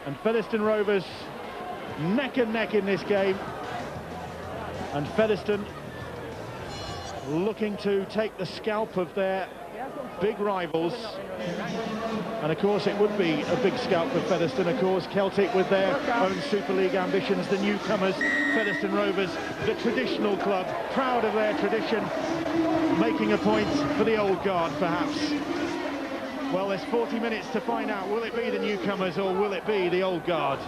And Featherstone Rovers neck and neck in this game. And Featherstone looking to take the scalp of their big rivals. And of course it would be a big scalp for Featherstone. Of course Celtic with their own Super League ambitions, the newcomers, Featherstone Rovers, the traditional club, proud of their tradition, making a point for the old guard perhaps. Well, there's 40 minutes to find out, will it be the newcomers or will it be the old guard?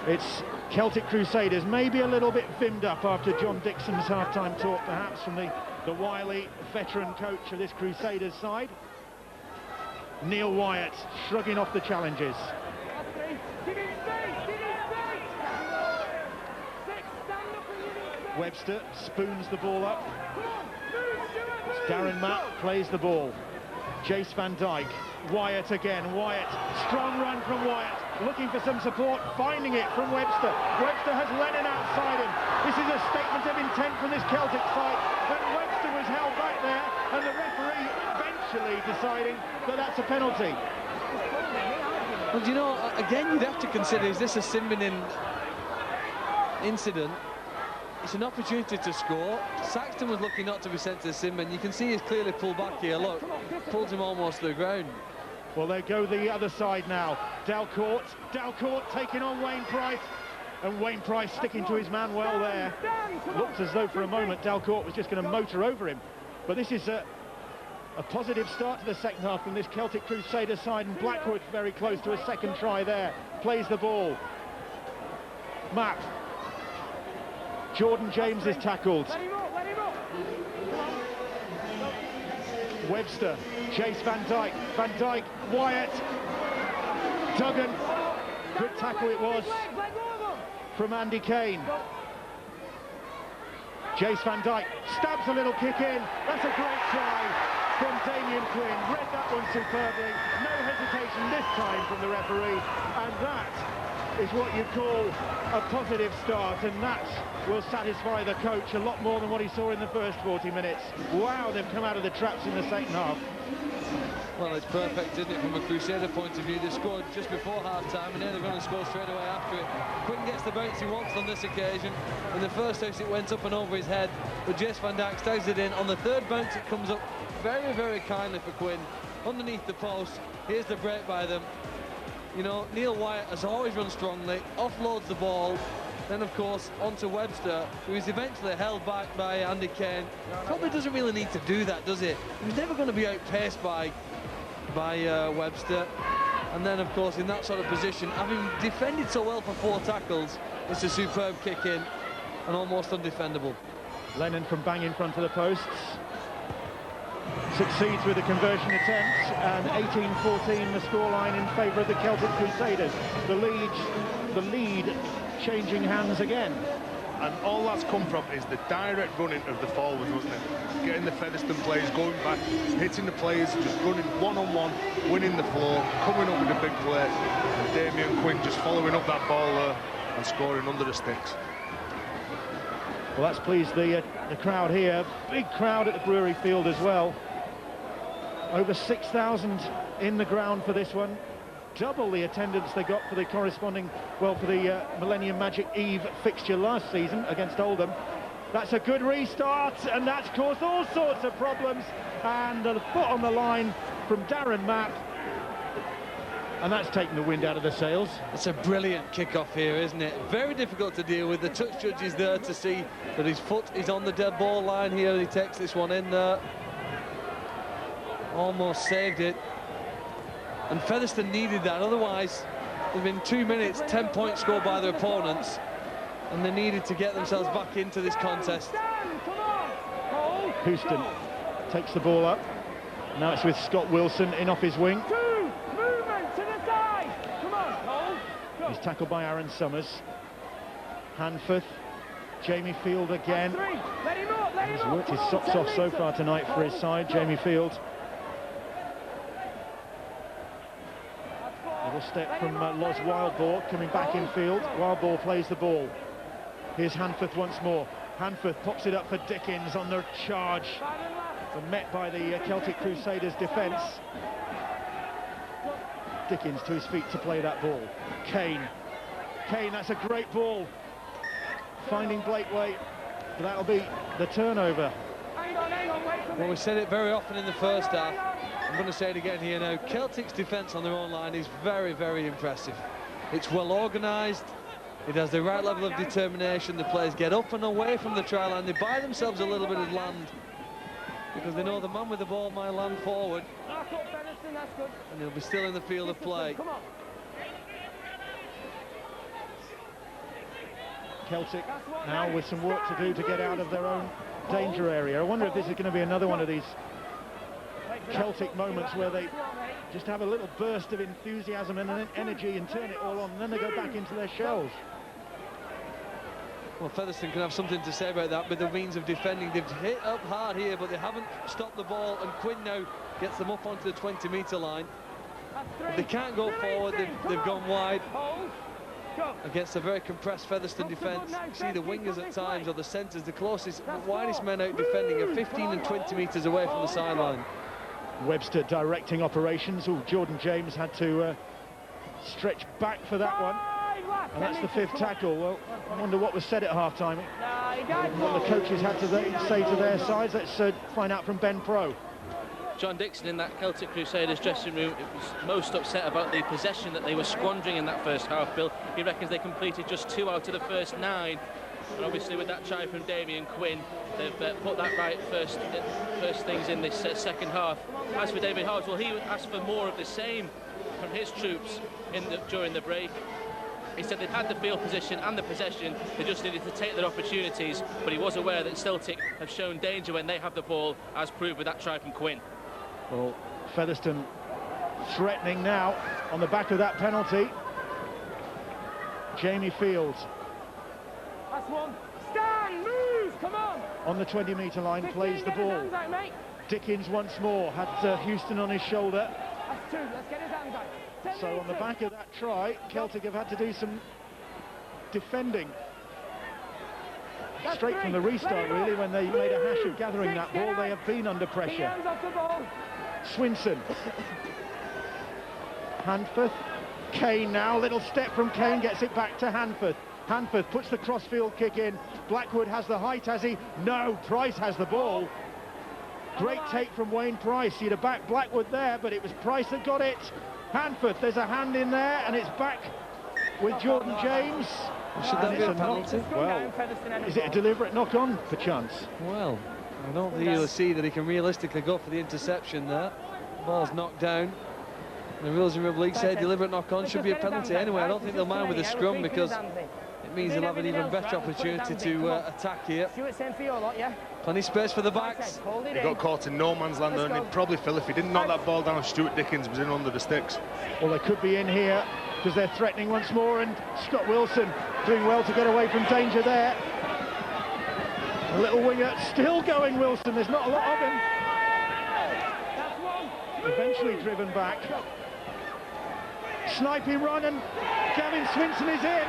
It's Celtic Crusaders, maybe a little bit vimmed up after John Dixon's half-time talk perhaps from the wily veteran coach of this Crusaders side. Neil Wyatt shrugging off the challenges. Webster spoons the ball up. It's Darren Mapp plays the ball. Jace Van Dijk, Wyatt again, Wyatt, strong run from Wyatt, looking for some support, finding it from Webster. Webster has Lennon outside him. This is a statement of intent from this Celtic side, and Webster was held back there, and the referee eventually deciding that that's a penalty. Well, you know, again, you'd have to consider, is this a sin-binning incident? It's an opportunity to score. Saxton was lucky not to be sent to the sin bin. You can see he's clearly pulled back here. Look, pulls him almost to the ground. Well, they go the other side now. Dalcourt taking on Wayne Price, and Wayne Price sticking to his man well there. Looked as though for a moment Dalcourt was just going to motor over him. But this is a positive start to the second half from this Celtic Crusader side, and Blackwood very close to a second try there. Plays the ball. Mapp. Jordan James is tackled. Webster, Jace Van Dijk, Wyatt, Duggan. Good tackle it was from Andy Kane. Jace Van Dijk stabs a little kick in. That's a great try from Damien Quinn. Read that one superbly. No hesitation this time from the referee, and that is what you call a positive start, and that will satisfy the coach a lot more than what he saw in the first 40 minutes. Wow, they've come out of the traps in the second half. Well, it's perfect, isn't it, from a Crusader point of view? They scored just before half-time, and now they're going to score straight away after it. Quinn gets the bounce he wants on this occasion. In the first house, it went up and over his head, but Jace Van Dijk stays it in. On the third bounce, it comes up very, very kindly for Quinn. Underneath the post, here's the break by them. You know, Neil Wyatt has always run strongly, offloads the ball, then of course onto Webster, who is eventually held back by Andy Kane. Probably doesn't really need to do that, does he? He's never going to be outpaced by Webster. And then of course in that sort of position, having defended so well for 4 tackles, it's a superb kick in and almost undefendable. Lennon from bang in front of the posts. Succeeds with the conversion attempt, and 18-14 the scoreline in favour of the Celtic Crusaders. The lead changing hands again. And all that's come from is the direct running of the forwards, wasn't it? Getting the Featherstone players going back, hitting the players, just running one-on-one, winning the floor, coming up with a big play, and Damien Quinn just following up that ball there and scoring under the sticks. Well, that's pleased the crowd here. Big crowd at the Brewery Field as well. Over 6,000 in the ground for this one. Double the attendance they got for the corresponding, well, for the Millennium Magic Eve fixture last season against Oldham. That's a good restart, and that's caused all sorts of problems. And a foot on the line from Darren Mapp. And that's taken the wind out of the sails. It's a brilliant kick-off here, isn't it? Very difficult to deal with. The touch judge is there to see that his foot is on the dead ball line here, and he takes this one in there. Almost saved it. And Featherstone needed that, otherwise within 2 minutes, 10 points scored by their opponents, and they needed to get themselves back into this contest. Houston takes the ball up. Now it's with Scott Wilson in off his wing. He's tackled by Aaron Summers. Hanforth, Jamie Field again. He's worked his socks off so far tonight for his side, Jamie Field. Little step from Loz Wildboar coming back in field. Wildboar plays the ball. Here's Hanforth once more. Hanforth pops it up for Dickens on the charge, but met by the Celtic Crusaders defence. Dickens to his feet to play that ball. Kane, that's a great ball. Finding Blakeway, that'll be the turnover. Well, we said it very often in the first half. I'm going to say it again here now. Celtic's defence on their own line is very, very impressive. It's well organised. It has the right level of determination. The players get up and away from the try line. They buy themselves a little bit of land because they know the man with the ball might land forward, and he'll be still in the field of play. Celtic now with some work to do to get out of their own danger area. I wonder if this is going to be another one of these Celtic moments where they just have a little burst of enthusiasm and energy and turn it all on, and then they go back into their shells. Well, Featherstone can have something to say about that with the means of defending. They've hit up hard here, but they haven't stopped the ball, and Quinn now gets them up onto the 20-metre line. If they can't go forward, they've gone wide against a very compressed Featherstone defence. You see the wingers at times, or the centres, the closest, widest men out defending are 15 and 20 metres away from the sideline. Webster directing operations. Oh, Jordan James had to stretch back for that one. And that's the 5th tackle. Well, I wonder what was said at half-time. What the coaches had to say to their sides. Let's find out from Ben Pro. John Dixon in that Celtic Crusaders dressing room was most upset about the possession that they were squandering in that first half, Bill. He reckons they completed just 2 out of the first 9. And obviously with that try from Damien Quinn, they've put that right first things in this second half. As for David Howes, well, he asked for more of the same from his troops during the break. He said they'd had the field position and the possession, they just needed to take their opportunities, but he was aware that Celtic have shown danger when they have the ball, as proved with that try from Quinn. Well, Featherstone threatening now on the back of that penalty. Jamie Fields. That's one. Stand, move, come on the 20-metre line, plays the ball. Out, Dickens once more had Houston on his shoulder. That's 2, let's get his hands out. So on the back of that try, Celtic have had to do some defending. That's Straight 3. from the restart, really, when they made a hash of gathering that ball, they have been under He pressure. hands off the ball. Swinson. Hanford. Kane now, little step from Kane, gets it back to Hanford. Hanford puts the crossfield kick in. Blackwood has the height, has he? No, Price has the ball. Great take from Wayne Price. He'd have backed Blackwood there, but it was Price that got it. Hanford, there's a hand in there, and it's back with Jordan James. Should that be a penalty? Well, is it a deliberate knock-on, perchance? Well, I don't think you'll see that he can realistically go for the interception there. The ball's knocked down. The rules in Rugby League say deliberate knock-on should be a penalty anyway. I don't think they'll mind with the scrum because it means they'll have an even better opportunity to attack here. Plenty of space for the backs. He got caught in no man's land there, and he'd probably fell if he didn't knock that ball down. Stuart Dickens was in under the sticks. Well, they could be in here because they're threatening once more, and Scott Wilson doing well to get away from danger there. A little winger still going, Wilson. There's not a lot of him. Eventually driven back. Sniping run, and Gavin Swinson is in.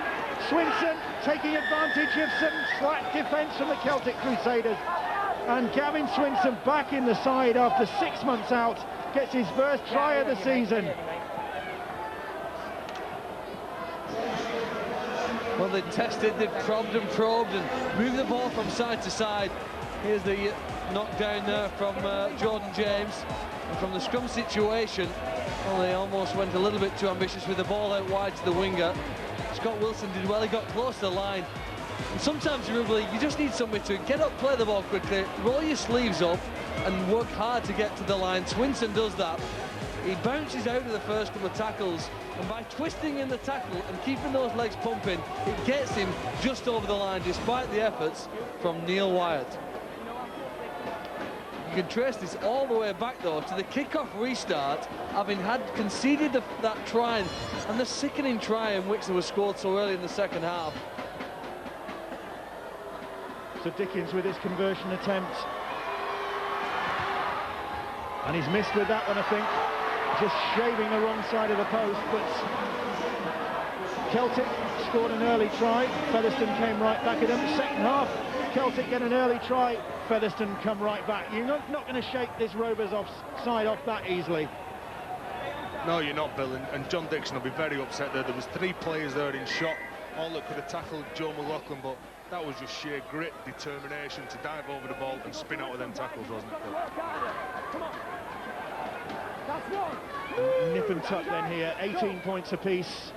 Swinson taking advantage of some slack defence from the Celtic Crusaders. And Gavin Swinson back in the side after 6 months out, gets his first try of the season. Well, they tested, they've probed and moved the ball from side to side. Here's the knockdown there from Jordan James. And from the scrum situation, well, they almost went a little bit too ambitious with the ball out wide to the winger. Scott Wilson did well, he got close to the line. And sometimes in rugby league, you just need somebody to get up, play the ball quickly, roll your sleeves up and work hard to get to the line. Swinson does that. He bounces out of the first couple of tackles, and by twisting in the tackle and keeping those legs pumping, it gets him just over the line, despite the efforts from Neil Wyatt. You can trace this all the way back, though, to the kick-off restart, having had conceded that try and the sickening try in which they were scored so early in the second half. So Dickens with his conversion attempt. And he's missed with that one, I think. Just shaving the wrong side of the post, but Celtic scored an early try. Featherstone came right back at them. Second half, Celtic get an early try. Featherstone come right back. You're not going to shake this Rovers side off that easily. No, you're not, Bill, and John Dixon will be very upset there. There was 3 players there in shot, all that could have tackled Joe McLaughlin, but that was just sheer grit, determination to dive over the ball and spin out of them tackles, wasn't it, Bill? Come on. That's one. Nip and tuck then here, 18 points apiece.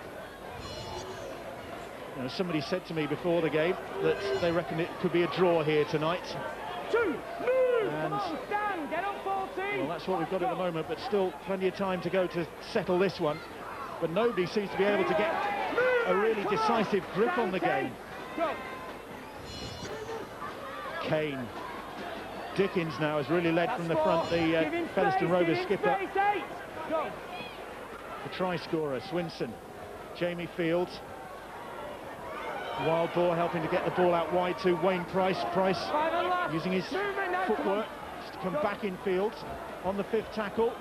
You know, somebody said to me before the game that they reckon it could be a draw here tonight. 2, move! And Come on, stand, get on 14! well, that's what we've got at the moment, but still plenty of time to go to settle this one. But nobody seems to be able to get a really decisive grip on the game. Go. Kane. Dickens now has really led from the front, the Featherstone Rovers skipper. Go. The try scorer, Swinson. Jamie Fields. Wild ball helping to get the ball out wide to Wayne Price. Price using his footwork to come back in field on the 5th tackle.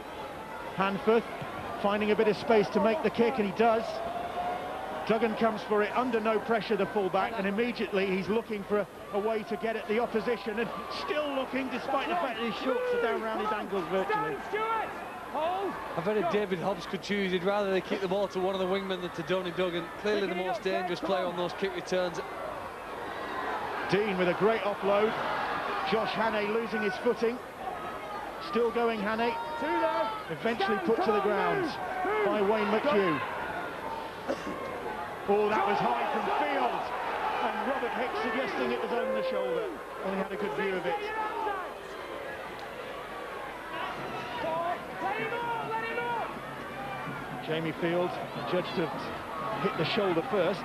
Hanforth finding a bit of space to make the kick, and he does. Duggan comes for it under no pressure, the fullback, and immediately he's looking for a way to get at the opposition, and still looking despite the fact that his shorts are down around his ankles virtually. I bet if David Hobbs could choose, he'd rather they kick the ball to one of the wingmen than to Donny Duggan. Clearly the most dangerous player on those kick returns. Dean with a great offload. Josh Hannay losing his footing. Still going, Hannay. Eventually put to the ground by Wayne McHugh. Oh, that was high from field. And Robert Hicks suggesting it was on the shoulder. Well, he had a good view of it. Jamie Field judged to hit the shoulder first.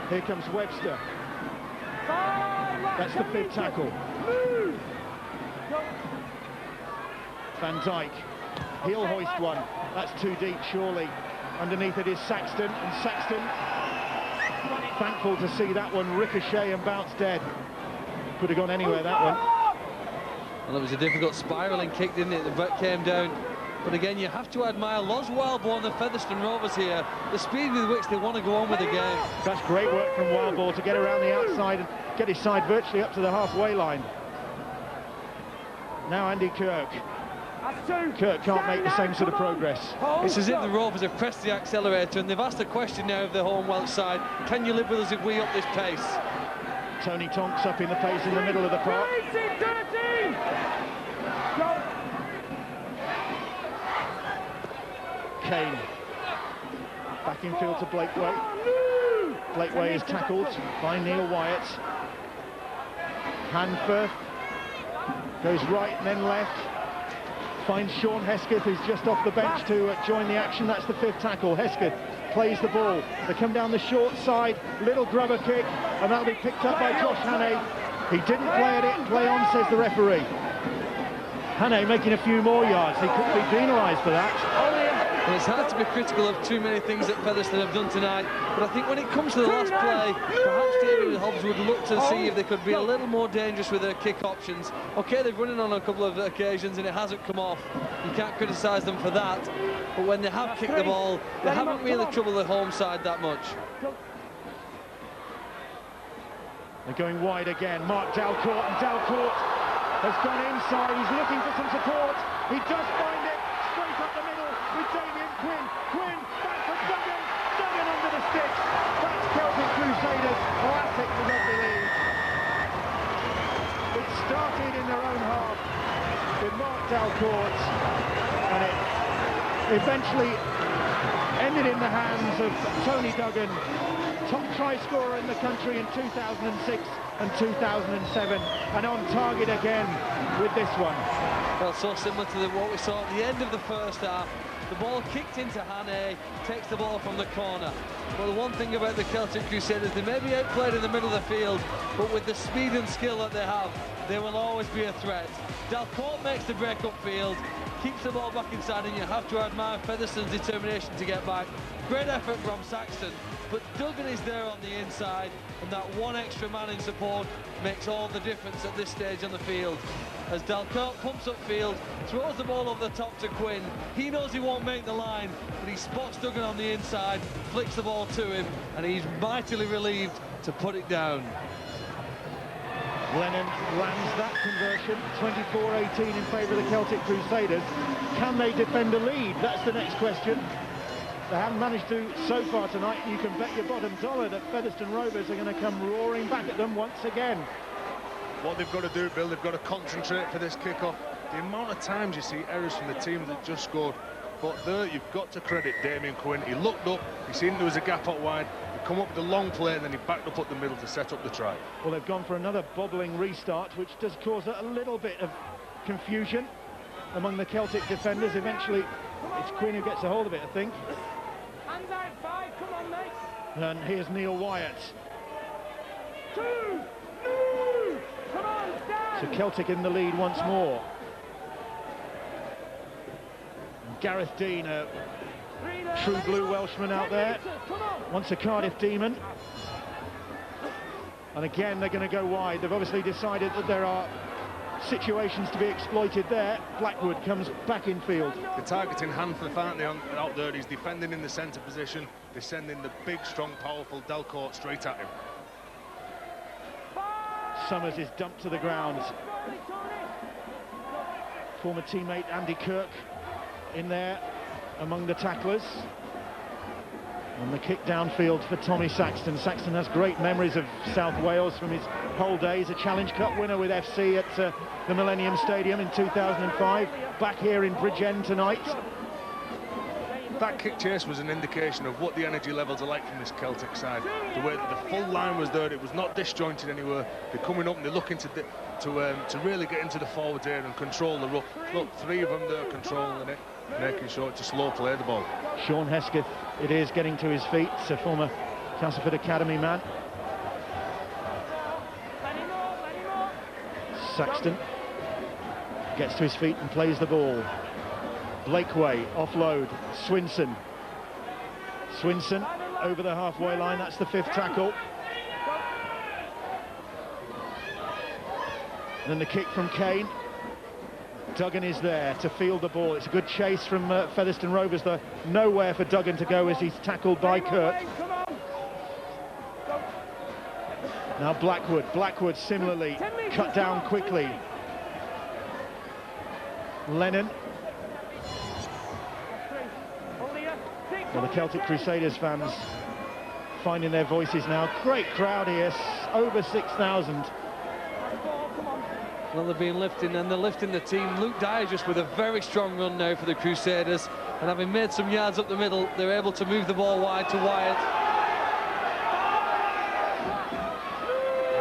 Here comes Webster. That's the 5th tackle. Van Dijk. He'll hoist one. That's too deep, surely. Underneath it is Saxton, and Saxton thankful to see that one ricochet and bounce dead. Could have gone anywhere, that one. Well, it was a difficult spiralling kick, didn't it? The butt came down. But again, you have to admire Loz Wildbourne and the Featherstone Rovers here. The speed with which they want to go on with the game. That's great work from Wildbourne to get around the outside and get his side virtually up to the halfway line. Now Andy Kirk. Kirk can't make the same sort of progress. It's as if the Rovers have pressed the accelerator, and they've asked a question now of the home Welsh side. Can you live with us if we up this pace? Tony Tonks up in the pace in the middle of the park. Kane. Back in field to Blakeway. Blakeway is tackled by Neil Wyatt. Hanforth goes right and then left. Finds Sean Hesketh, who's just off the bench, to join the action. That's the 5th tackle. Hesketh plays the ball. They come down the short side. Little grubber kick, and that'll be picked up by Josh Hannay. He didn't play at it. Play on, says the referee. Hannay making a few more yards. He could be penalised for that. Well, it's hard to be critical of too many things that Featherstone have done tonight, but I think when it comes to the last play, perhaps David Hobbs would look to see if they could be a little more dangerous with their kick options. Okay, they've run in on a couple of occasions and it hasn't come off. You can't criticise them for that, but when they have kicked the ball, they haven't really troubled the home side that much. They're going wide again. Mark Dalcourt, and Dalcourt has gone inside. He's looking for some support. He does find it straight up the middle with Damien Quinn. Quinn back for Duggan. Duggan under the sticks. That's Celtic Crusaders. Classic for rugby league. It started in their own half with Mark Dalcourt, and it eventually ended in the hands of Tony Duggan, top try scorer in the country in 2006 and 2007, and on target again with this one. Well, so similar to what we saw at the end of the first half. The ball kicked into Hannay, takes the ball from the corner. Well, the one thing about the Celtic Crusaders, they may be outplayed in the middle of the field, but with the speed and skill that they have, they will always be a threat. Dalcourt makes the break upfield, keeps the ball back inside, and you have to admire Featherstone's determination to get back. Great effort from Saxton, but Duggan is there on the inside, and that one extra man in support makes all the difference at this stage on the field. As Dalcourt pumps upfield, throws the ball over the top to Quinn. He knows he won't make the line, but he spots Duggan on the inside, flicks the ball to him, and he's mightily relieved to put it down. Lennon lands that conversion, 24-18 in favour of the Celtic Crusaders. Can they defend a lead? That's the next question. They haven't managed to so far tonight. You can bet your bottom dollar that Featherstone Rovers are going to come roaring back at them once again. What they've got to do, Bill, they've got to concentrate for this kick-off. The amount of times you see errors from the team that just scored, but there you've got to credit Damien Quinn. He looked up, he seen there was a gap out wide, he come up with the long play, and then he backed up the middle to set up the try. Well, they've gone for another bobbling restart, which does cause a little bit of confusion among the Celtic defenders. Eventually, it's Quinn who gets a hold of it, I think. Hands outside, come on, mate. And here's Neil Wyatt. Two, come on, stand. So Celtic in the lead once more. Gareth Dean, a true blue Welshman out there, once a Cardiff Demon. And again, they're going to go wide. They've obviously decided that there are situations to be exploited there. Blackwood comes back in field. The targeting hand for Farnley out there. He's defending in the centre position. They're sending the big, strong, powerful Delcourt straight at him. Summers is dumped to the ground. Former teammate Andy Kirk in there among the tacklers. And the kick downfield for Tommy Saxton. Saxton has great memories of South Wales from his whole days. A Challenge Cup winner with FC at the Millennium Stadium in 2005. Back here in Bridgend tonight. That kick chase was an indication of what the energy levels are like from this Celtic side. The way that the full line was there, it was not disjointed anywhere. They're coming up and they're looking to really get into the forward area and control the ruck. Look, three of them there controlling it, making sure to slow play the ball. Sean Hesketh, it is, getting to his feet. It's a former Castleford Academy man. Saxton gets to his feet and plays the ball. Blakeway, offload, Swinson. Swinson over the halfway line, that's the fifth tackle. And then the kick from Kane. Duggan is there to field the ball. It's a good chase from Featherstone Rovers, though nowhere for Duggan to go as he's tackled by Kirk. Now Blackwood similarly cut down quickly. Lennon. Well, the Celtic Crusaders fans finding their voices now. Great crowd here, over 6,000. Well, they're being lifted, and they're lifting the team. Luke Dyer just with a very strong run now for the Crusaders, and having made some yards up the middle, they're able to move the ball wide to Wyatt.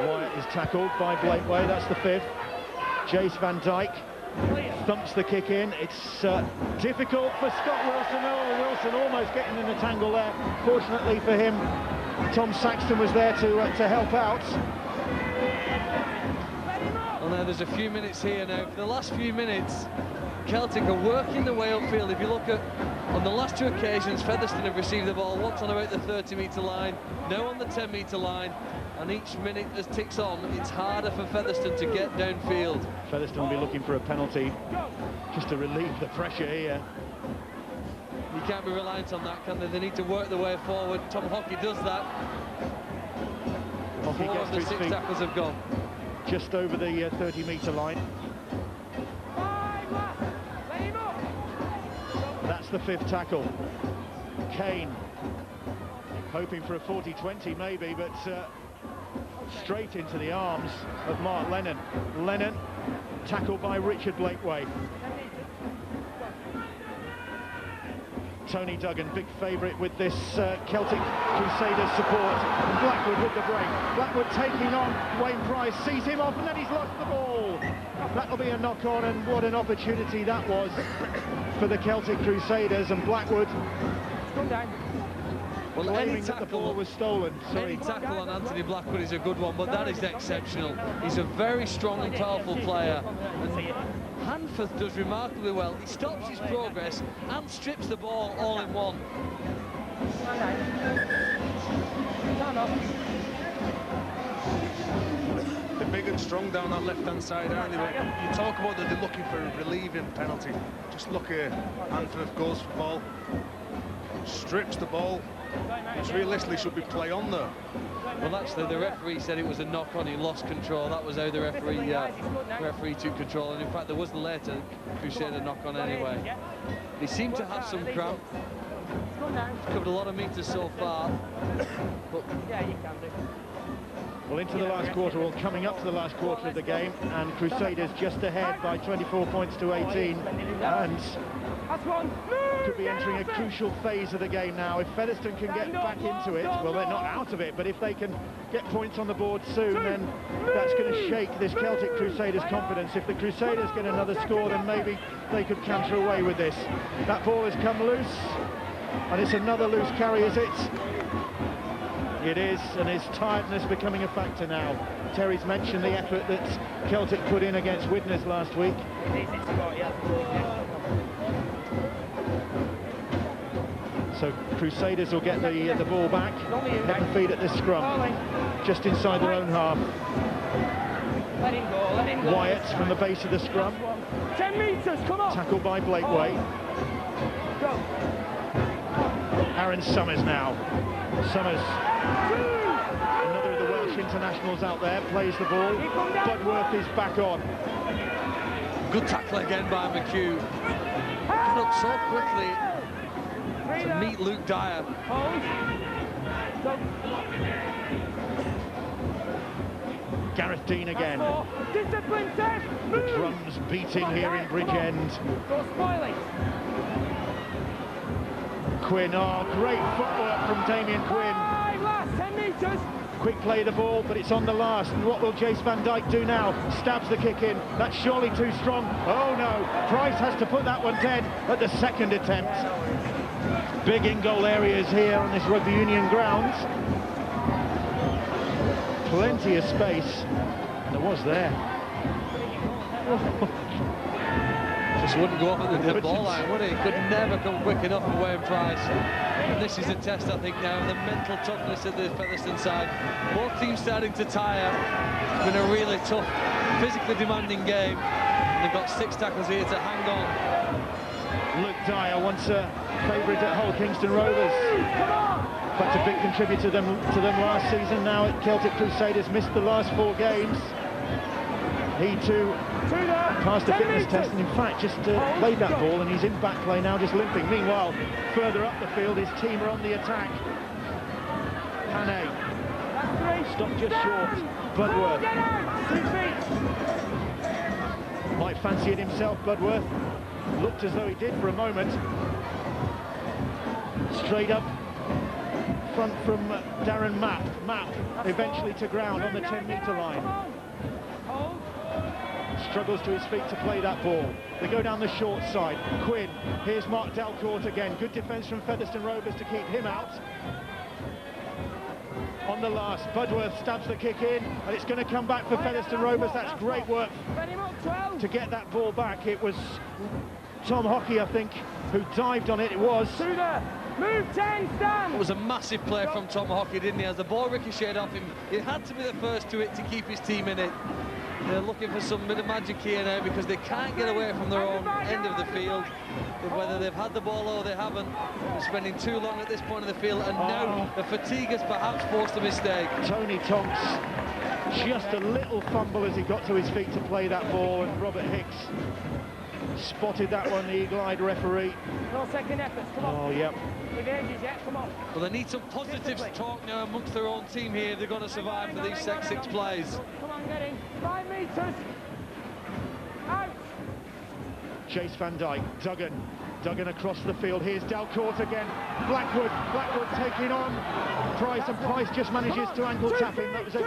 Wyatt is tackled by Blakeway, that's the fifth. Jace Van Dijk thumps the kick in. It's difficult for Scott Wilson. Oh, Wilson almost getting in the tangle there. Fortunately for him, Tom Saxton was there to help out. Well, now there's a few minutes here now. For the last few minutes, Celtic are working their way upfield. If you look at, on the last two occasions, Featherstone have received the ball once on about the 30-metre line, now on the 10-metre line, and each minute as ticks on, it's harder for Featherstone to get downfield. Featherstone will be looking for a penalty just to relieve the pressure here. You can't be reliant on that, can they? They need to work their way forward. Tom Hockey does that. Hockey Four gets of to the his six feet tackles have gone. just over the 30-metre line. That's the fifth tackle. Kane hoping for a 40-20 maybe, but straight into the arms of Mark Lennon. Lennon tackled by Richard Blakeway. Tony Duggan, big favourite with this Celtic Crusaders support. And Blackwood with the break. Blackwood taking on Wayne Price, sees him off, and then he's lost the ball. That'll be a knock-on, and what an opportunity that was for the Celtic Crusaders. And Blackwood Well, claiming that the ball was stolen. Any tackle on Anthony Blackwood is a good one, but that is exceptional. He's a very strong and powerful player. And Hanforth does remarkably well. He stops his progress and strips the ball all in one. They're big and strong down that left-hand side, aren't they? But you talk about that they're looking for a relieving penalty. Just look here. Hanforth goes for the ball, strips the ball, which realistically should be play on there. Well, actually, the referee said it was a knock-on. He lost control. That was how the referee took control. And in fact, there was later Crusader knock-on anyway. He seemed to have some cramp. He's covered a lot of meters so far. But yeah, you can do. Well, into the last quarter, or coming up to the last quarter of the game, and Crusaders just ahead by 24 points to 18, and could be entering a crucial phase of the game now. If Featherstone can get back into it, well, they're not out of it, but if they can get points on the board soon, then that's going to shake this Celtic Crusaders' confidence. If the Crusaders get another score, then maybe they could canter away with this. That ball has come loose, and it's another loose carry, is it? It is, and is tiredness becoming a factor now? Terry's mentioned the effort that Celtic put in against Widnes last week. So Crusaders will get the ball back, at the feet at the scrum, just inside their own half. Let him go. Wyatt from the base of the scrum. 10 metres, come on! Tackled by Blakeway. Go. Aaron Summers now. Summers, another of the Welsh internationals out there, plays the ball. Budworth is back on. good tackle again by McHugh. Got up so quickly to meet Luke Dyer. Gareth Dean again. The drums beating here in Bridgend. Quinn, oh, great footwork from Damien Quinn. Quick play the ball, but it's on the last. And what will Jace Van Dijk do now? Stabs the kick in. That's surely too strong. Oh no, Price has to put that one dead at the second attempt. Big in-goal areas here on this rugby union grounds. Plenty of space. There was there. Just wouldn't go up at the ball line, would he? Could never come quick enough for Wayne Price. And this is a test, I think, now of the mental toughness of the Featherstone side. Both teams starting to tire. It's been a really tough, physically demanding game. And they've got 6 tackles here to hang on. Luke Dyer, once a favourite at Hull Kingston Rovers. But a big contributor to them last season. Now at Celtic Crusaders, missed the last 4 games. He too passed a fitness test, and in fact just played that ball, and he's in back play now, just limping. Meanwhile, further up the field, his team are on the attack. Hannay stopped just short. Budworth might fancy it himself. Budworth looked as though he did for a moment. Straight up front from Darren Mapp. Mapp eventually to ground on the 10-metre line. Struggles to his feet to play that ball. They go down the short side. Quinn, here's Mark Delcourt again. Good defence from Featherstone Rovers to keep him out. On the last, Budworth stabs the kick in, and it's going to come back for Featherstone Rovers. That's great work to get that ball back. It was Tom Hockey, I think, who dived on it. It was. Move 10, stand! It was a massive play from Tom Hockey, didn't he? As the ball ricocheted off him, he had to be the first to it to keep his team in it. They're looking for some bit of magic here now because they can't get away from their own end of the field. Whether they've had the ball or they haven't, they're spending too long at this point of the field, and now the fatigue has perhaps forced a mistake. Tony Tonks, just a little fumble as he got to his feet to play that ball, and Robert Hicks spotted that one, the eagle-eyed referee. No second efforts, come on. Oh, yep. Come on. Well, they need some positive talk now amongst their own team here if they're going to survive for these 6 plays. Come on, get in. 5 metres. Out. Jace Van Dijk, Duggan across the field. Here's Delcourt again. Blackwood taking on Price, and Price just manages to ankle tap him. That was a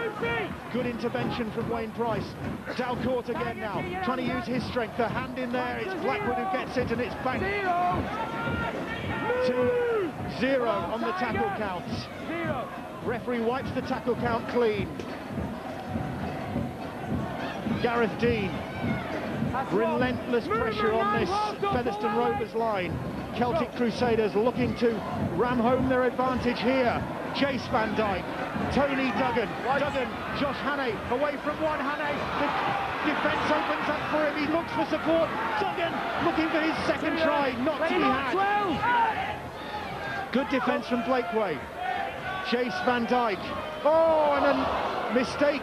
good intervention from Wayne Price. Delcourt again now, trying to use his strength. The hand in there, it's Blackwood who gets it, and it's back 2-0 on the tackle counts. Referee wipes the tackle count clean. Gareth Dean. Relentless pressure on this Featherstone Rovers line. Celtic Crusaders looking to ram home their advantage here. Jace Van Dijk, Tony Duggan, Josh Hannay away from one. Hannay, the defence opens up for him. He looks for support. Duggan looking for his second try, not to be had. Good defence from Blakeway. Chase Van Dijk. Oh, and a mistake.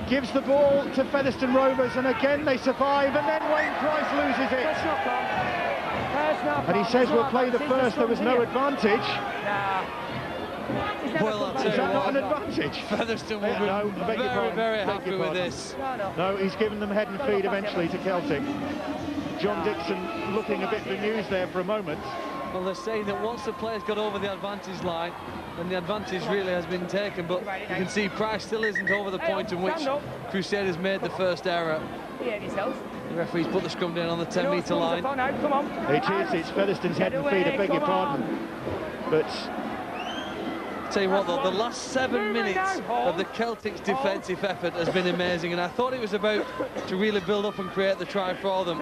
Gives the ball to Featherstone Rovers, and again they survive, and then Wayne Price loses it. And he says we'll play the first, there was no advantage. Well, I'll tell Is you that what, not an advantage? Featherstone will be No, I beg your pardon. very Beg happy your with pardon. this. No, he's given them head and feet eventually to Celtic. John Dixon looking a bit bemused there for a moment. Well, they're saying that once the players got over the advantage line, then the advantage really has been taken, but you can see Price still isn't over the point in which Crusaders made the first error. The referee's put the scrum down on the 10-metre line. It's Featherstone's head and feet, I beg your pardon. But Tell you what though, the last 7 minutes of the Celtic's defensive effort has been amazing, and I thought it was about to really build up and create the try for them.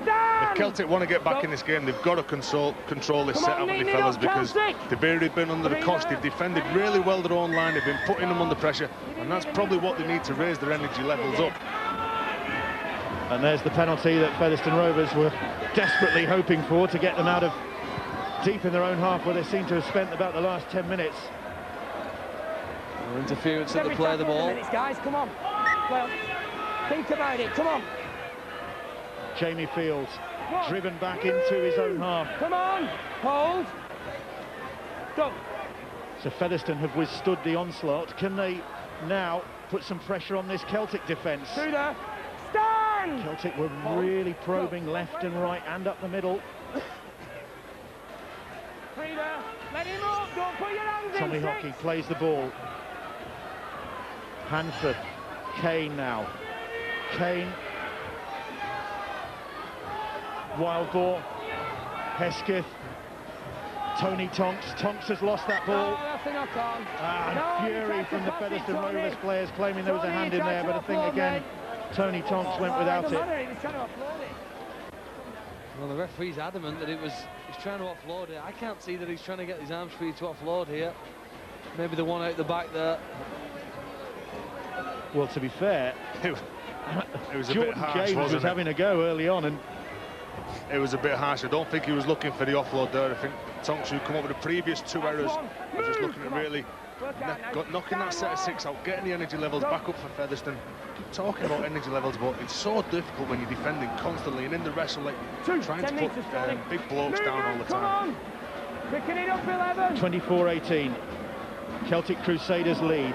If Celtic want to get back in this game, they've got to control this set, haven't they, fellas? Because they've already been under the cosh. They've defended really well their own line. They've been putting them under pressure, and that's probably what they need to raise their energy levels up. And there's the penalty that Featherstone Rovers were desperately hoping for to get them out of deep in their own half, where they seem to have spent about the last 10 minutes. Interference at the play of the ball. Guys, come on. Well, think about it. Come on. Jamie Fields driven back into his own half. Come on. Hold. Go. So Featherstone have withstood the onslaught. Can they now put some pressure on this Celtic defence? Stand. Celtic were really probing left and right and up the middle. Let him up. Don't put your hands in. Tommy Hockey plays the ball. Hanford. Kane now. Kane. Wild ball. Hesketh. Tony Tonks. Tonks has lost that ball. And fury from the Featherstone Rovers players claiming there was a hand in there, but I think again Tony Tonks went without it. Well, the referee's adamant that he's trying to offload it. I can't see that he's trying to get his arms free to offload here. Maybe the one out the back there. Well, to be fair, it was a Jordan bit harsh, James wasn't was it? having a go early on, and it was a bit harsh. I don't think he was looking for the offload there. I think Tonks, who come up with the previous 2 errors, was just looking at really knocking that set of 6 out, getting the energy levels back up for Featherstone. Keep talking about energy levels, but it's so difficult when you're defending constantly and in the wrestle, like trying to put big blokes down all the time. Picking it up 11. 24-18. Celtic Crusaders lead.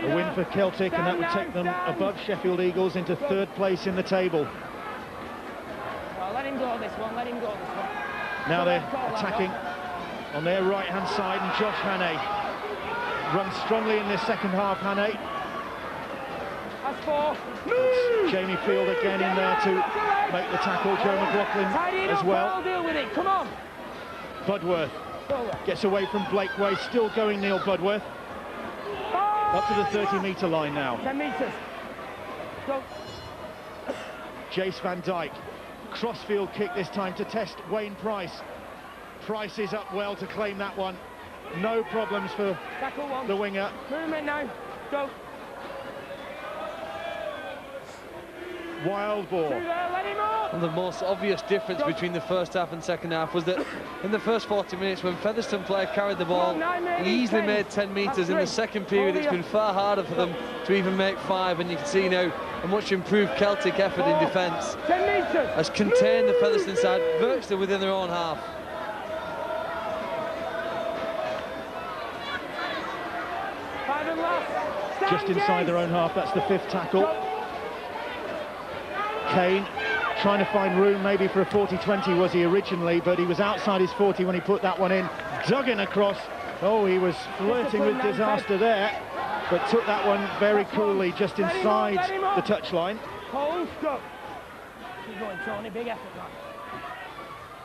A win for Celtic, and that would take them above Sheffield Eagles into 3rd place in the table. Oh, let him go this one, let him go this one. Now they're attacking on their right-hand side, and Josh Hannay runs strongly in this second half. Hannay. That's 4. It's Jamie Field again in there to make the tackle. Joe McLaughlin as well. I'll deal with it. Come on. Budworth gets away from Blakeway. Still going, Neil Budworth. Up to the 30-metre line now. 10 metres. Go. Jace Van Dijk. Crossfield kick this time to test Wayne Price. Price is up well to claim that one. No problems for the winger. Movement now. Go. Wild ball. And the most obvious difference between the first half and second half was that in the first 40 minutes, when Featherstone player carried the ball, he easily made 10 metres. In the second period, it's been far harder for them to even make 5, and you can see now a much improved Celtic effort in defence has contained the Featherstone side virtually within their own half. Just inside their own half, that's the 5th tackle. Kane trying to find room maybe for a 40-20 was he originally, but he was outside his 40 when he put that one in. Dug in across. Oh, he was flirting with disaster there, but took that one very coolly just inside the touchline.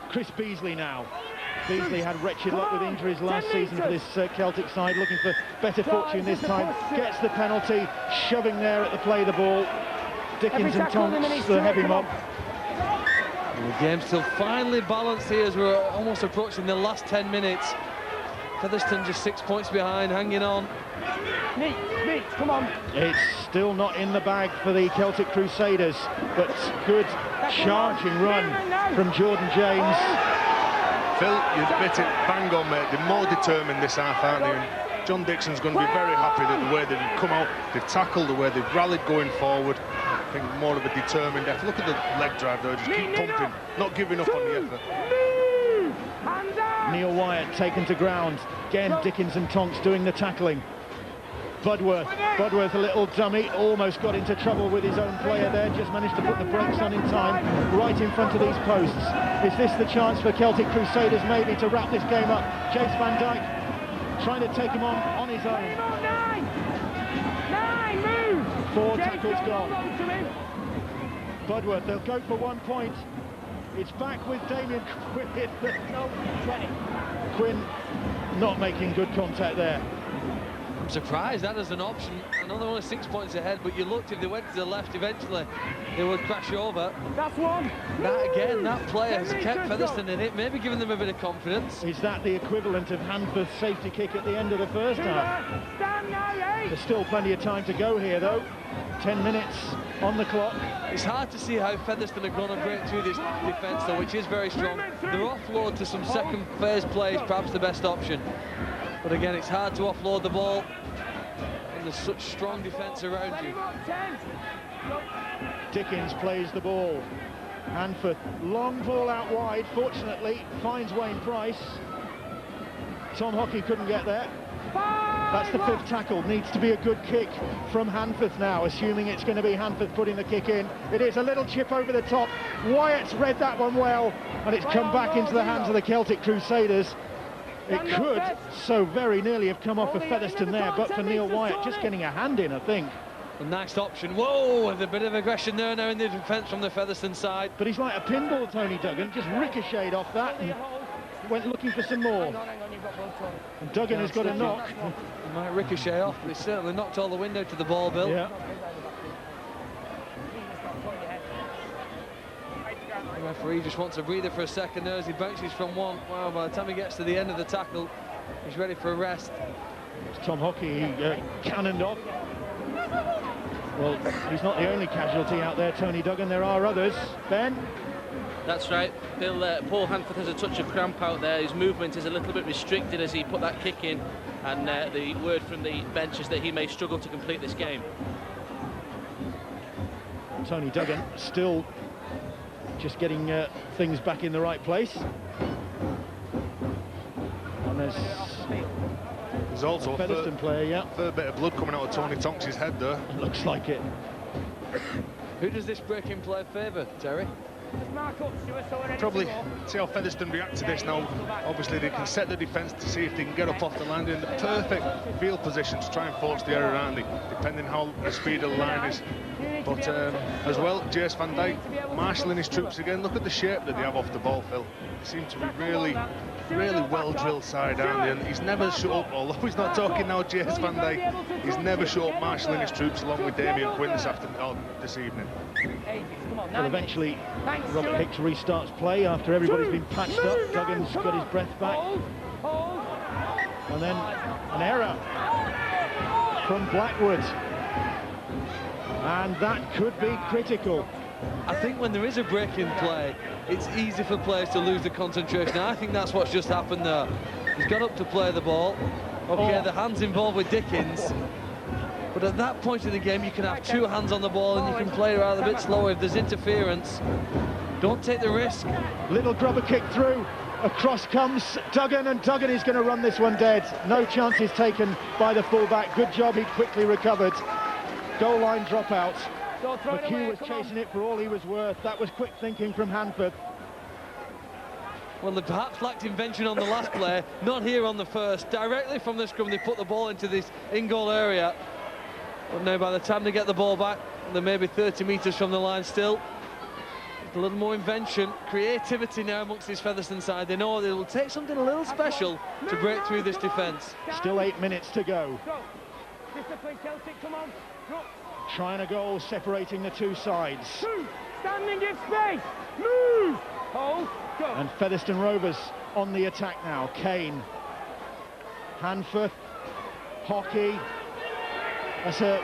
Chris Beasley now. Beasley had wretched luck with injuries last season for this Celtic side, looking for better fortune this time. Gets the penalty, shoving there at the play of the ball. Dickens and Tonks, the heavy mob. And the game's still finely balanced here as we're almost approaching the last 10 minutes. Featherstone just 6 points behind, hanging on. Neat, come on. It's still not in the bag for the Celtic Crusaders, but good charging run from Jordan James. Phil, you bit it bang on, mate. They're more determined this half, aren't they? And John Dixon's going to be very happy that the way that they've come out, they've tackled, the way they've rallied going forward. I think more of a determined effort. Look at the leg drive though, just keep pumping, not giving up on the effort. Neil Wyatt taken to ground. Again, Dickens and Tonks doing the tackling. Budworth a little dummy, almost got into trouble with his own player there, just managed to put the brakes on in time, right in front of these posts. Is this the chance for Celtic Crusaders maybe to wrap this game up? Jace Van Dijk trying to take him on his own. Nine, move! 4 tackles gone. Budworth, they'll go for 1 point. It's back with Damien Quinn. Quinn not making good contact there. I'm surprised that is an option. I know they're only 6 points ahead, but you looked, if they went to the left eventually, they would crash over. That's one. That again, that player has kept Featherstone in it, maybe giving them a bit of confidence. Is that the equivalent of Hanforth's safety kick at the end of the first half? Stand now, There's still plenty of time to go here though. 10 minutes on the clock. It's hard to see how Featherstone are going to break through this defence though, which is very strong. Their offload to some second phase play is perhaps the best option. But again, it's hard to offload the ball, and there's such strong defence around you. Dickens plays the ball. Hanforth, long ball out wide, fortunately, finds Wayne Price. Tom Hockey couldn't get there. That's the 5th tackle, needs to be a good kick from Hanforth now, assuming it's going to be Hanforth putting the kick in. It is a little chip over the top. Wyatt's read that one well, and it's come back into the hands of the Celtic Crusaders. It could so very nearly have come off of Featherstone there, but for Neil Wyatt just getting a hand in, I think. A nice option. Whoa, with a bit of aggression there now in the defence from the Featherstone side. But he's like a pinball, Tony Duggan, just ricocheted off that and went looking for some more. And Duggan has got a knock. He might ricochet off, but he certainly knocked all the wind out of the ball, Bill. Yeah. The referee just wants a breather for a second there as he bounces from one. Wow, by the time he gets to the end of the tackle, he's ready for a rest. It's Tom Hockey cannoned off. Well, he's not the only casualty out there, Tony Duggan. There are others. Ben? That's right, Bill. Paul Hanforth has a touch of cramp out there. His movement is a little bit restricted as he put that kick in, and the word from the bench is that he may struggle to complete this game. Tony Duggan still just getting things back in the right place. And there's also a Featherstone player, yeah. Third bit of blood coming out of Tony Tonks' head there. Looks like it. Who does this break-in play favour, Terry? Probably see how Featherstone react to this now. Obviously they can set the defence to see if they can get up off the line in the perfect field position to try and force the error around it, depending how the speed of the line is. But as well, Jace Van Dijk marshalling his troops again. Look at the shape that they have off the ball, Phil. They seem to be really well drilled side, aren't they? And he's never shut up, although he's not talking now, Jace Van Dijk. He's never shut up marshalling his troops along with Damien Quinn this evening. Well, eventually Robert Hicks restarts play after everybody's been patched up. Duggan's got his breath back. And then an error from Blackwood. And that could be critical. I think when there is a break in play, it's easy for players to lose the concentration. I think that's what's just happened there. He's got up to play the ball. Okay, the hand's involved with Dickens. But at that point in the game, you can have 2 hands on the ball and you can play around a bit slower if there's interference. Don't take the risk. Little grubber kick through. Across comes Duggan, and Duggan is going to run this one dead. No chances taken by the fullback. Good job, he quickly recovered. Goal line dropout. McHugh was chasing it for all he was worth. That was quick thinking from Hanforth. Well, they perhaps lacked invention on the last play, not here on the first. Directly from the scrum, they put the ball into this in-goal area. But now by the time they get the ball back, they're maybe 30 metres from the line still. A little more invention, creativity now amongst this Featherstone side. They know it will take something a little special to break through this defence. Still 8 minutes to go. Discipline, Celtic, come on. Trying a goal separating the two sides. Standing, give space. Move. Hold. Go. And Featherstone Rovers on the attack now. Kane. Hanforth. Hockey. That's a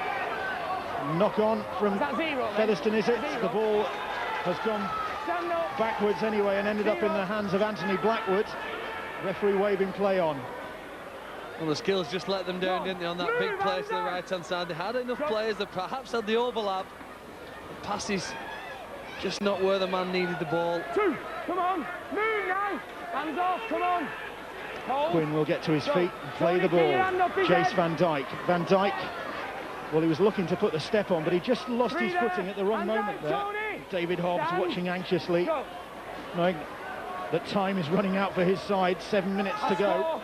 knock on from Featherstone, is it? The ball has gone backwards anyway, and ended up in the hands of Anthony Blackwood. Referee waving play on. Well, the skills just let them down, didn't they, on that big play to the right-hand side. They had enough players that perhaps had the overlap. The passes just not where the man needed the ball. 2, come on, move now, hands off, come on. Hold. Quinn will get to his feet and play the ball. Chase Van Dijk. Van Dijk, well, he was looking to put the step on, but he just lost his footing at the wrong moment there. David Hobbs watching anxiously, knowing that time is running out for his side. 7 minutes to go.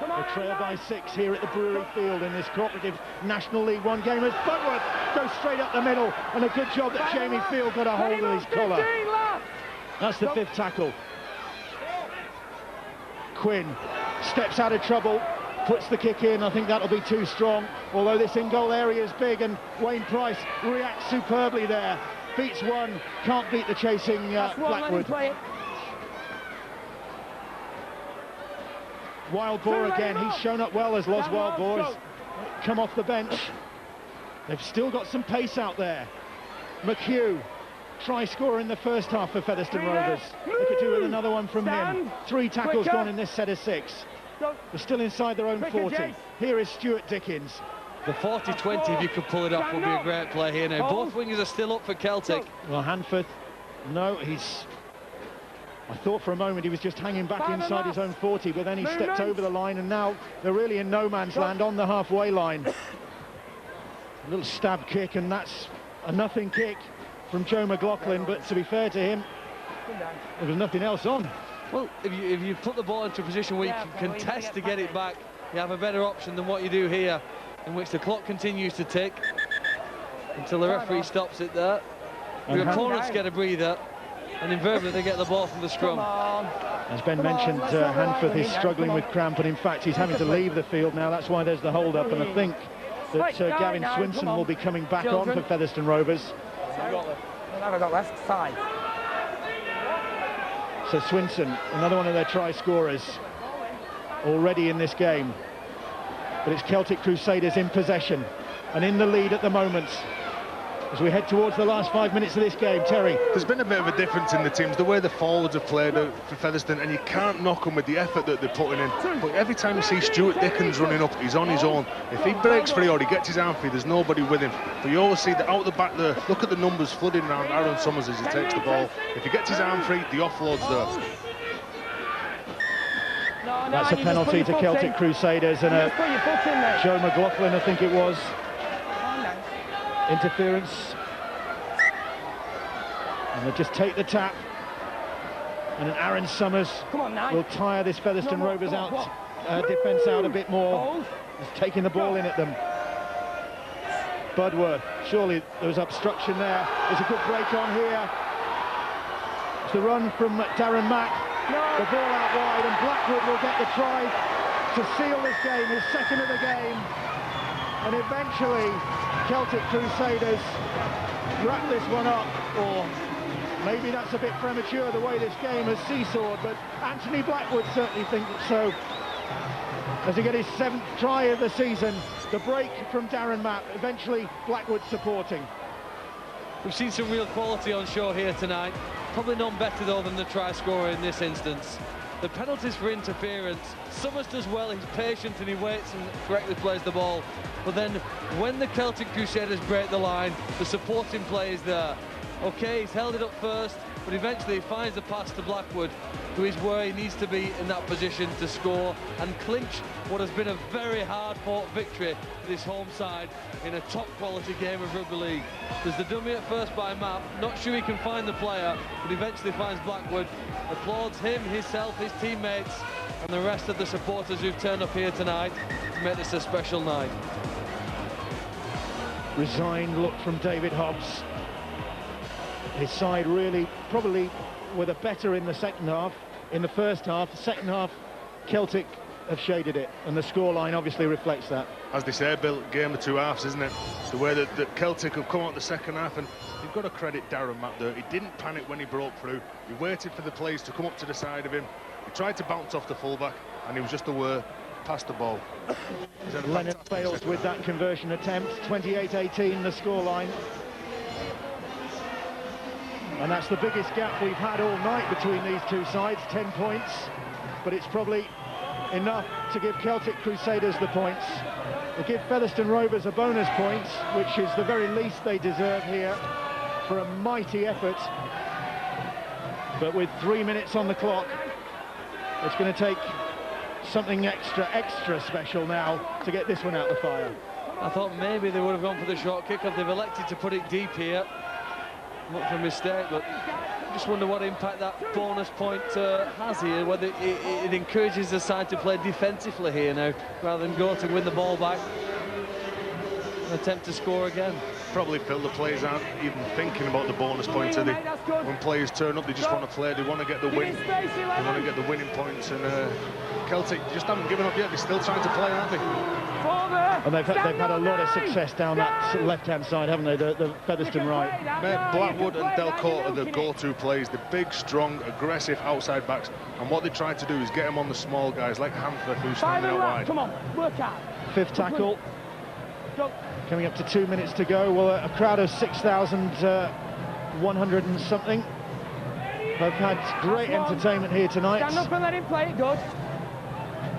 They trail by 6 here at the Brewery Field in this Cooperative National League 1 game as Budworth goes straight up the middle, and a good job that Jamie Field got a hold of his collar. That's the 5th tackle. Quinn steps out of trouble, puts the kick in. I think that'll be too strong, although this in-goal area is big, and Wayne Price reacts superbly there. Beats one, can't beat the chasing Blackwood. Wild Boar again, he's shown up well as Los Wild Boars come off the bench. They've still got some pace out there. McHugh, try scorer in the first half for Featherstone Rovers. They could do with another one from him. 3 tackles gone in this set of 6. They're still inside their own 40. Here is Stuart Dickens. The 40-20, if you could pull it off, would be a great play here now. Both wingers are still up for Celtic. Well, Hanforth, no, I thought for a moment he was just hanging back inside his own 40, but then he stepped over the line, and now they're really in no man's land on the halfway line. A little stab kick, and that's a nothing kick from Joe McLaughlin, but to be fair to him, there was nothing else on. Well, if you put the ball into a position where you can contest to get it back, you have a better option than what you do here, in which the clock continues to tick until the referee stops it there. Your opponents get a breather, and invariably they get the ball from the scrum. As Ben mentioned, Hanforth is struggling with cramp, and in fact he's having to leave the field now. That's why there's the hold-up, and I think that Gavin Swinson will be coming back on for Featherstone Rovers. I've got left side. So Swinson, another one of their try scorers, already in this game. But it's Celtic Crusaders in possession and in the lead at the moment. As we head towards the last 5 minutes of this game, Terry. There's been a bit of a difference in the teams, the way the forwards have played out for Featherstone, and you can't knock them with the effort that they're putting in. But every time you see Stuart Dickens running up, he's on his own. If he breaks free or he gets his arm free, there's nobody with him. But you always see that out the back there, look at the numbers flooding around Aaron Summers as he takes the ball. If he gets his arm free, the offload's there. That's a penalty to Celtic Crusaders, and Joe McLaughlin, I think it was. Interference. And they'll just take the tap. And then Aaron Summers will tire this Featherstone Rovers defence out a bit more. He's taking the ball in at them. Budworth, surely there was obstruction there. There's a good break on here. It's the run from Darren Mack. The ball out wide, and Blackwood will get the try to seal this game, his second of the game. And eventually, Celtic Crusaders wrap this one up, or maybe that's a bit premature the way this game has seesawed, but Anthony Blackwood certainly thinks so. As he gets his 7th try of the season, the break from Darren Mapp, eventually Blackwood supporting. We've seen some real quality on show here tonight. Probably none better though than the try scorer in this instance. The penalties for interference, Summers does well, he's patient and he waits and correctly plays the ball. But then when the Celtic Crusaders break the line, the supporting play is there. Okay, he's held it up first, but eventually he finds the pass to Blackwood, who is where he needs to be in that position to score and clinch what has been a very hard-fought victory for this home side in a top-quality game of rugby league. There's the dummy at first by Mapp, not sure he can find the player, but eventually finds Blackwood, applauds him, himself, his teammates, and the rest of the supporters who've turned up here tonight to make this a special night. Resigned look from David Hobbs. His side really probably were the better in the second half. In the first half, the second half, Celtic have shaded it, and the scoreline obviously reflects that. As they say, Bill, game of 2 halves, isn't it? The way that Celtic have come out the second half, and you've got to credit Darren Mapp there. He didn't panic when he broke through. He waited for the plays to come up to the side of him. He tried to bounce off the fullback, and he was just aware, past the ball. Leonard fails with that conversion attempt. 28-18 the scoreline. And that's the biggest gap we've had all night between these two sides, 10 points. But it's probably enough to give Celtic Crusaders the points. We'll give Featherstone Rovers a bonus point, which is the very least they deserve here for a mighty effort. But with 3 minutes on the clock, it's going to take something extra special now to get this one out the fire. I thought maybe they would have gone for the short kick-off. They've elected to put it deep here. Not for a mistake, but I just wonder what impact that bonus point has here, whether it encourages the side to play defensively here now, rather than go to win the ball back and attempt to score again. Probably feel the players aren't even thinking about the bonus points, are they? When players turn up, they just want to play, they want to get the win, they want to get the winning points, and Celtic just haven't given up yet. They're still trying to play, aren't they? And they've had a lot of success down that left-hand side, haven't they, the Featherstone right. Blackwood and Delcourt are the go-to plays, the big, strong, aggressive outside backs, and what they try to do is get them on the small guys like Hanford, who's standing out wide. Come on, work out. Fifth tackle. Coming up to 2 minutes to go. Well, a crowd of 6,100 and something have had great entertainment here tonight. Stand up and let him play it good.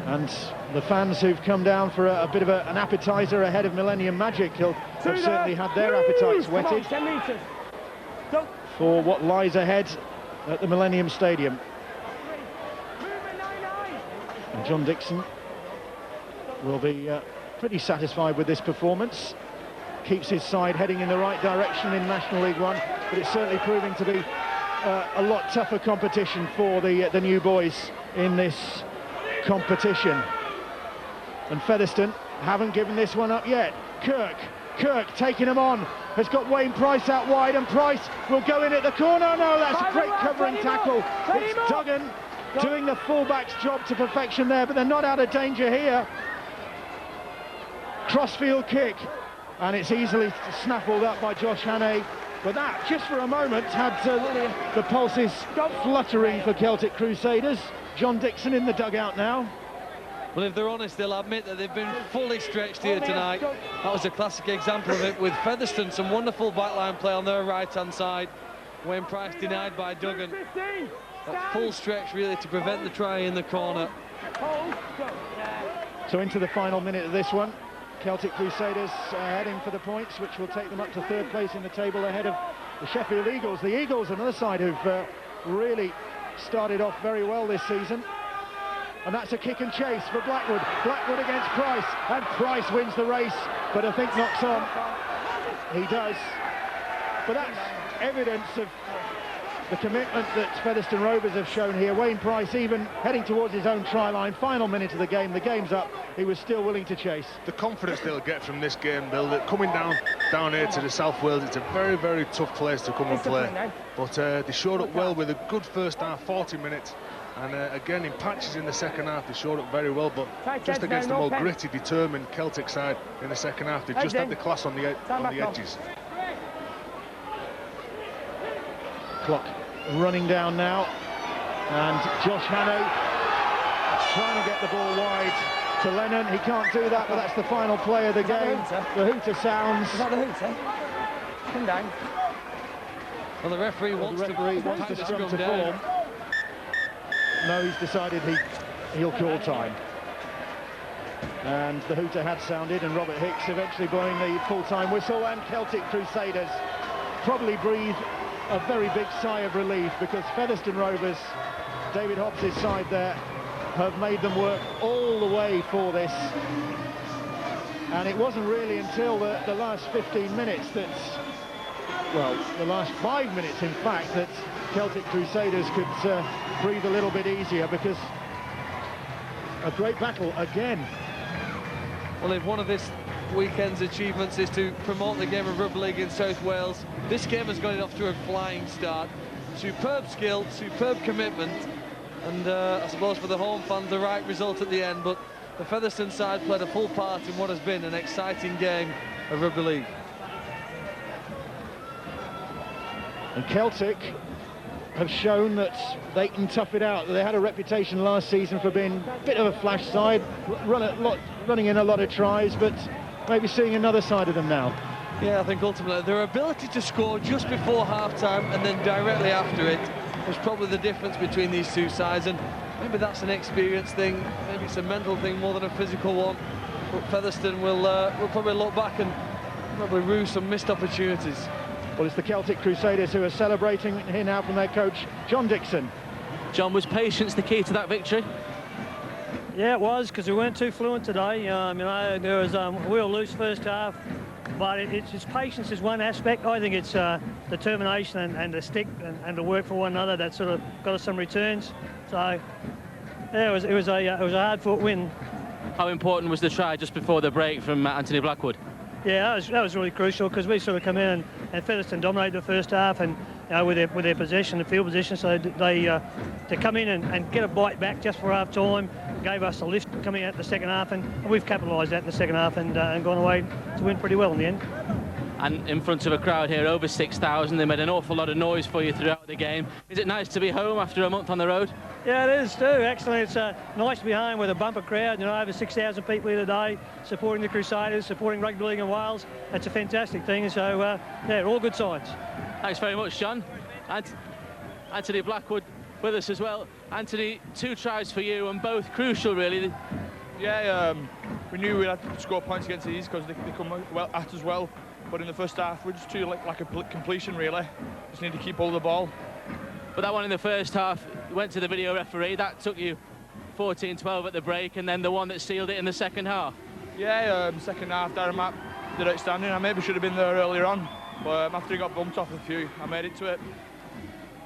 And the fans who've come down for a bit of an appetizer ahead of Millennium Magic have certainly had their appetites whetted for what lies ahead at the Millennium Stadium. And John Dixon will be pretty satisfied with this performance. Keeps his side heading in the right direction in National League One, but it's certainly proving to be a lot tougher competition for the new boys in this competition. And Featherstone haven't given this one up yet. Kirk taking him on, has got Wayne Price out wide, and Price will go in at the corner. No, that's a great covering tackle. It's Duggan doing the fullback's job to perfection there, but they're not out of danger here. Crossfield kick, and it's easily snaffled up by Josh Hannay, but that, just for a moment, had the pulses fluttering for Celtic Crusaders. John Dixon in the dugout now. Well, if they're honest, they'll admit that they've been fully stretched here tonight. That was a classic example of it, with Featherstone, some wonderful backline play on their right-hand side. Wayne Price denied by Duggan. That full stretch, really, to prevent the try in the corner. So into the final minute of this one. Celtic Crusaders heading for the points, which will take them up to third place in the table ahead of the Sheffield Eagles. The Eagles, another side who've really started off very well this season. And that's a kick and chase for Blackwood. Blackwood against Price, and Price wins the race, but I think knocks on. He does. But that's evidence of the commitment that Featherstone Rovers have shown here. Wayne Price even heading towards his own try line. Final minute of the game. The game's up. He was still willing to chase. The confidence they'll get from this game, Bill, that coming down here to the South Wales, it's a very, very tough place to come and play. But they showed up well with a good first half, 40 minutes. And again, in patches in the second half, they showed up very well. But just against the more gritty, determined Celtic side in the second half, they just had the class on the edges. Clock running down now, and Josh Hannay trying to get the ball wide to Lennon. He can't do that, but that's the final play of the game. The hooter sounds. Is that the hooter? Come down. Well, the referee wants to scrum to form. No, he's decided he'll call time. And the hooter had sounded, and Robert Hicks eventually blowing the full-time whistle, and Celtic Crusaders probably breathe a very big sigh of relief, because Featherstone Rovers, David Hobbs' side there, have made them work all the way for this. And it wasn't really until the last 15 minutes that, well, the last 5 minutes in fact, that Celtic Crusaders could breathe a little bit easier, because a great battle again. Well, if one of this weekend's achievements is to promote the game of rugby league in South Wales, this game has got it off to a flying start. Superb skill, superb commitment, and I suppose for the home fans the right result at the end, but the Featherstone side played a full part in what has been an exciting game of rugby league. And Celtic have shown that they can tough it out. They had a reputation last season for being a bit of a flash side, running in a lot of tries, but maybe seeing another side of them now. Yeah, I think ultimately their ability to score just before half-time and then directly after it was probably the difference between these two sides, and maybe that's an experience thing, maybe it's a mental thing more than a physical one. But Featherstone will probably look back and probably rue some missed opportunities. Well, it's the Celtic Crusaders who are celebrating here now from their coach, John Dixon. John, was patience the key to that victory? Yeah, it was, because we weren't too fluent today. There was we were loose first half, but it's patience is one aspect. I think it's determination and the stick and the work for one another that sort of got us some returns. So yeah, it was a hard-fought win. How important was the try just before the break from Anthony Blackwood? Yeah, that was really crucial, because we sort of come in and Featherstone dominated the first half, and with their possession, the field position, so they to come in and get a bite back just for half time gave us a lift coming out the second half, and we've capitalised that in the second half and gone away to win pretty well in the end. And in front of a crowd here, over 6,000, they made an awful lot of noise for you throughout the game. Is it nice to be home after a month on the road? Yeah, it is too. Actually, it's nice to be home with a bumper crowd. Over 6,000 people here today supporting the Crusaders, supporting rugby league in Wales. It's a fantastic thing. So, yeah, all good signs. Thanks very much, John. And Anthony Blackwood with us as well. Anthony, 2 tries for you, and both crucial, really. Yeah, we knew we had to score points against these because they come well at us well. But in the first half, we're just too like a completion, really. Just need to keep hold of the ball. But that one in the first half went to the video referee. That took you 14-12 at the break, and then the one that sealed it in the second half. Yeah, second half, Darren Mapp did outstanding. I maybe should have been there earlier on, but after he got bumped off a few, I made it to it.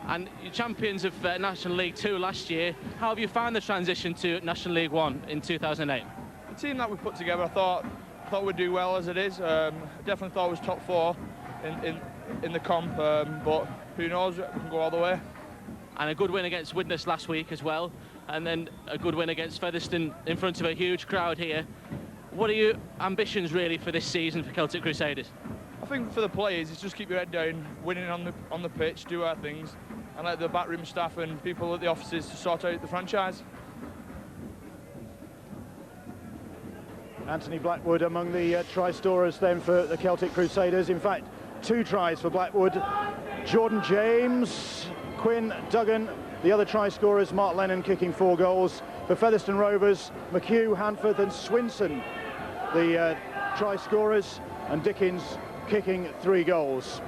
And you're champions of National League 2 last year. How have you found the transition to National League 1 in 2008? The team that we put together, I thought we'd do well as it is. Definitely thought it was top 4 in the comp, but who knows, we can go all the way. And a good win against Widnes last week as well, and then a good win against Featherstone in front of a huge crowd here. What are your ambitions really for this season for Celtic Crusaders? I think for the players, it's just keep your head down, winning on the pitch, do our things, and let the backroom staff and people at the offices to sort out the franchise. Anthony Blackwood among the try scorers then for the Celtic Crusaders. In fact, 2 tries for Blackwood. Jordan James, Quinn Duggan, the other try scorers, Mark Lennon kicking 4 goals. For Featherstone Rovers, McHugh, Hanforth and Swinson, the try scorers, and Dickens kicking 3 goals.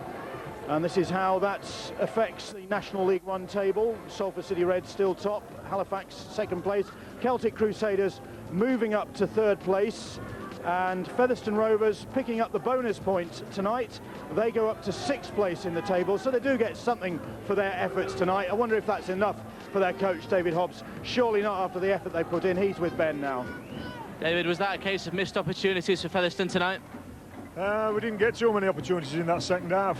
And this is how that affects the National League 1 table. Salford City Reds still top, Halifax second place, Celtic Crusaders moving up to 3rd place, and Featherstone Rovers picking up the bonus point tonight. They go up to 6th place in the table, so they do get something for their efforts tonight. I wonder if that's enough for their coach, David Hobbs. Surely not after the effort they put in. He's with Ben now. David, was that a case of missed opportunities for Featherstone tonight? We didn't get too many opportunities in that second half.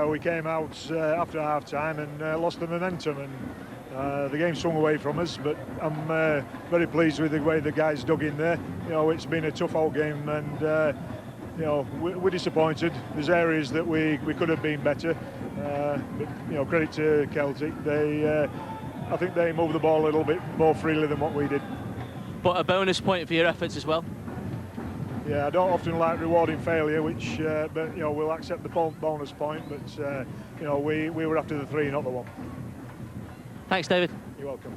We came out after half-time and lost the momentum, and the game swung away from us, but I'm very pleased with the way the guys dug in there. It's been a tough old game, and we're disappointed. There's areas that we could have been better, but credit to Celtic. I think they moved the ball a little bit more freely than what we did. But a bonus point for your efforts as well? Yeah, I don't often like rewarding failure, but we'll accept the bonus point. But we were after the 3, not the 1. Thanks, David. You're welcome.